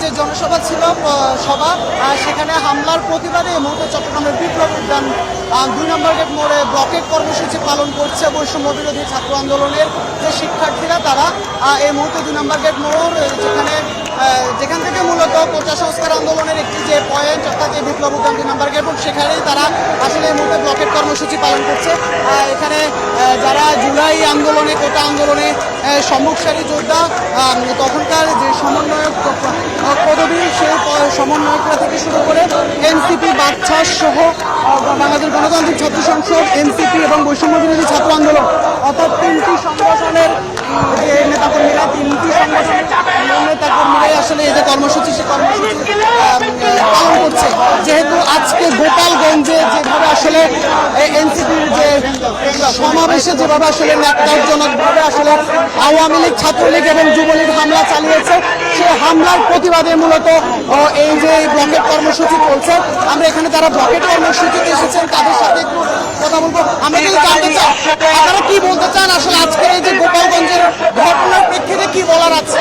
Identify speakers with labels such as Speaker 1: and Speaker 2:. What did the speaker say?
Speaker 1: যে জনসভা ছিল সভা, সেখানে হামলার প্রতিবাদে এই মুহূর্তে চট্টগ্রামের বিপ্লব উদ্যান 2 নম্বর গেট মোড়ে ব্লকেট কর্মসূচি পালন করছে বৈষম্য বিরোধী ছাত্র আন্দোলনের যে শিক্ষার্থীরা, তারা এই মুহূর্তে 2 নম্বর গেট মোড় যেখান থেকে মূলত কোটা সংস্কার আন্দোলনের একটি যে পয়েন্ট, অর্থাৎ যে বিপ্লব উদ্যান 2 নম্বর গেট মোড়, সেখানেই তারা আসলে এই মুহূর্তে ব্লকেট কর্মসূচি পালন করছে। এখানে যারা জুলাই আন্দোলনে, কোটা আন্দোলনে সম্মুখসারী যোদ্ধা, তখনকার যে সমন্বয়ক পদবী, সেই সমন্বয়করা থেকে শুরু করে এনসিপি, বাকছাস সহ বাংলাদেশ গণতান্ত্রিক ছাত্র সংসদ, এনসিপি এবং বৈষম্য বিরোধী ছাত্র আন্দোলন, অর্থাৎ 3টি সংগঠনের যে নেতাকর্মীরা, 3টি সংগঠনের নেতাকর্মীরাই আসলে এই যে কর্মসূচি, সে কর্মসূচি পালন করছে। যেহেতু আজকে গোপালগঞ্জে যেভাবে আসলে এনসিপির যে সমাবেশে যেভাবে আসলে ন্যাক্কারজনকভাবে আসলে আওয়ামী লীগ, ছাত্রলীগ এবং যুবলীগ হামলা চালিয়েছে, সেই হামলার প্রতিবাদে মূলত এই যে ব্লকেট কর্মসূচি চলছে। আমরা এখানে যারা ব্লকেট কর্মসূচিতে এসেছেন তাদের সাথে একটু কথা বলবো। আমরা কিন্তু জানতে চাই আপনারা কি বলতে চান আসলে আজকের এই যে গোপালগঞ্জের ঘটনার প্রেক্ষিতে কি বলার আছে?